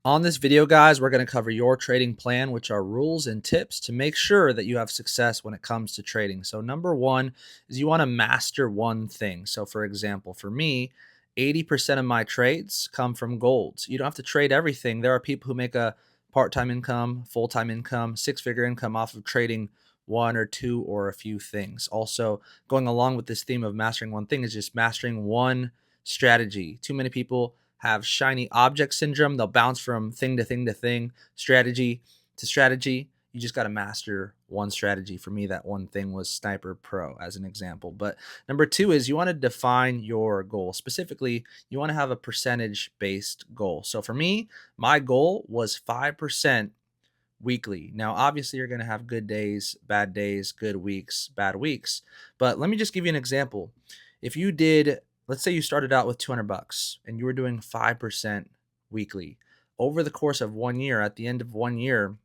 On this video, guys, we're going to cover your trading plan, which are rules and tips to make sure that you have success when it comes to trading. So number one is you want to master one thing. So for example, for me, 80% of my trades come from gold. You don't have to trade everything. There are people who make a part-time income, full-time income, six-figure income off of trading one or two or a few things. Also, going along with this theme of mastering one thing is just mastering one strategy. Too many people have shiny object syndrome. They'll bounce from thing to thing to thing, strategy to strategy. You just got to master one strategy. For me, that one thing was Sniper Pro as an example. But number two is you want to define your goal. Specifically, you want to have a percentage based goal. So for me, my goal was 5% weekly. Now, obviously, you're going to have good days, good weeks, bad weeks. But let me just give you an example. If you did, let's say you started out with 200 bucks and you were doing 5% weekly over the course of 1 year, at the end of 1 year,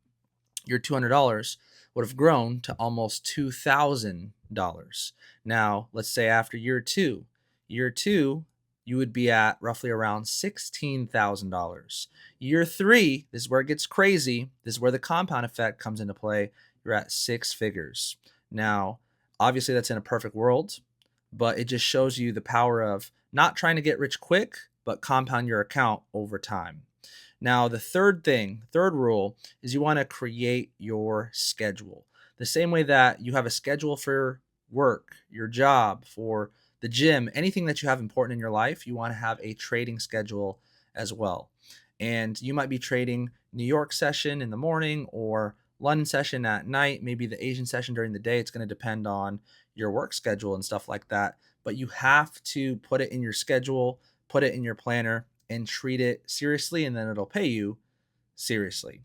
your $200 would have grown to almost $2,000. Now, let's say after year two, you would be at roughly around $16,000. Year three, this is where it gets crazy. This is where the compound effect comes into play. You're at six figures. Now, obviously, that's in a perfect world, but it just shows you the power of not trying to get rich quick, but compound your account over time. Now, the third rule is you want to create your schedule. The same way that you have a schedule for work, your job, for the gym, anything that you have important in your life, you want to have a trading schedule as well. And you might be trading New York session in the morning or London session at night, maybe the Asian session during the day. It's going to depend on your work schedule and stuff like that. But you have to put it in your schedule, put it in your planner, and treat it seriously, and then it'll pay you seriously.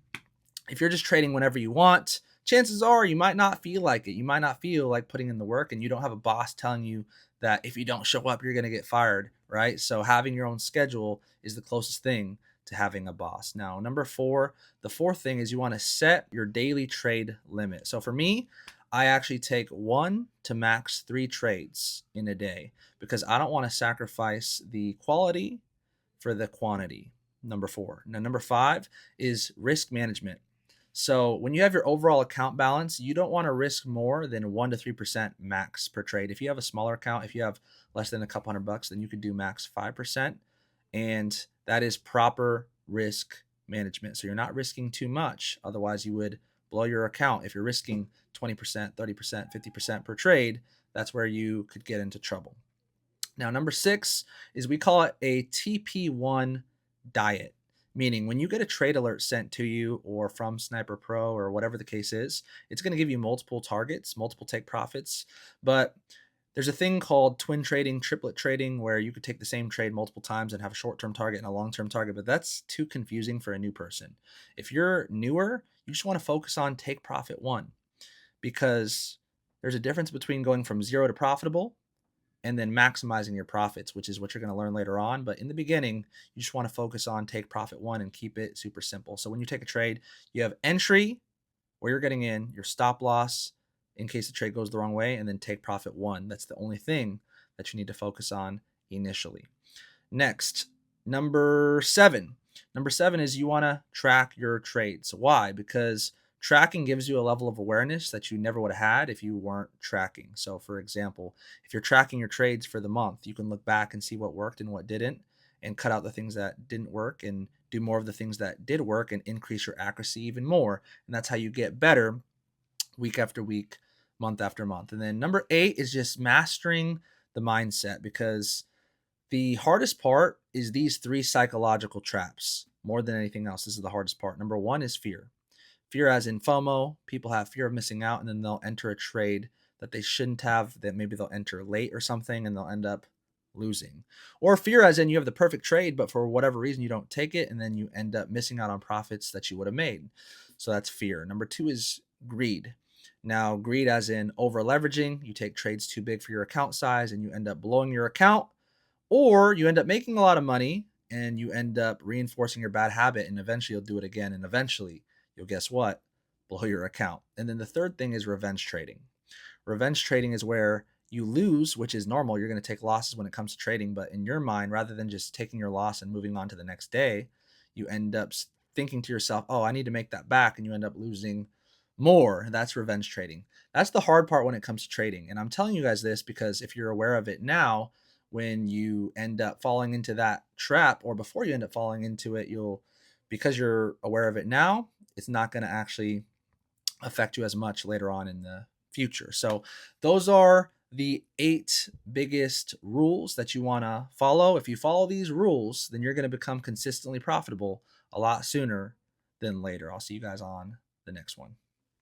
If you're just trading whenever you want, chances are you might not feel like it. You might not feel like putting in the work, and you don't have a boss telling you that if you don't show up, you're going to get fired, right? So having your own schedule is the closest thing to having a boss. Now, number four, the fourth thing is you want to set your daily trade limit. So for me, I actually take one to max three trades in a day because I don't want to sacrifice the quality for the quantity. Number four. Now, number five is risk management. So when you have your overall account balance, you don't want to risk more than 1 to 3% max per trade. If you have a smaller account, if you have less than a couple $100, then you could do max 5%. And that is proper risk management. So you're not risking too much. Otherwise, you would blow your account. If you're risking 20%, 30%, 50% per trade, that's where you could get into trouble. Now, number six is we call it a TP1 diet, meaning when you get a trade alert sent to you or from Sniper Pro or whatever the case is, it's going to give you multiple targets, multiple take profits. But there's a thing called twin trading, triplet trading, where you could take the same trade multiple times and have a short term target and a long term target, but that's too confusing for a new person. If you're newer, you just want to focus on take profit one because there's a difference between going from zero to profitable and then maximizing your profits, which is what you're going to learn later on. But in the beginning, you just want to focus on take profit one and keep it super simple. So when you take a trade, you have entry where you're getting in, your stop loss in case the trade goes the wrong way, and then take profit one. That's the only thing that you need to focus on initially. Next, number seven. Number seven is you want to track your trades. Why? Because tracking gives you a level of awareness that you never would have had if you weren't tracking. So, for example, if you're tracking your trades for the month, you can look back and see what worked and what didn't, and cut out the things that didn't work and do more of the things that did work and increase your accuracy even more. And that's how you get better week after week, month after month. And then number eight is just mastering the mindset because the hardest part is these three psychological traps more than anything else. This is the hardest part. Number one is fear. Fear as in FOMO. People have fear of missing out and then they'll enter a trade that they shouldn't have, that maybe they'll enter late or something and they'll end up losing. Or fear as in you have the perfect trade, but for whatever reason you don't take it and then you end up missing out on profits that you would have made. So that's fear. Number two is greed. Now, greed as in over leveraging. You take trades too big for your account size and you end up blowing your account, or you end up making a lot of money and you end up reinforcing your bad habit and eventually you'll do it again and eventually you'll guess what? Blow your account. And then the third thing is revenge trading. Revenge trading is where you lose, which is normal. You're going to take losses when it comes to trading, but in your mind, rather than just taking your loss and moving on to the next day, you end up thinking to yourself, oh, I need to make that back, and you end up losing more. That's revenge trading. That's the hard part when it comes to trading. And I'm telling you guys this because if you're aware of it now, when you end up falling into that trap, or before you end up falling into it, because you're aware of it now, it's not going to actually affect you as much later on in the future. So, those are the 8 biggest rules that you want to follow. If you follow these rules, then you're going to become consistently profitable a lot sooner than later. I'll see you guys on the next one.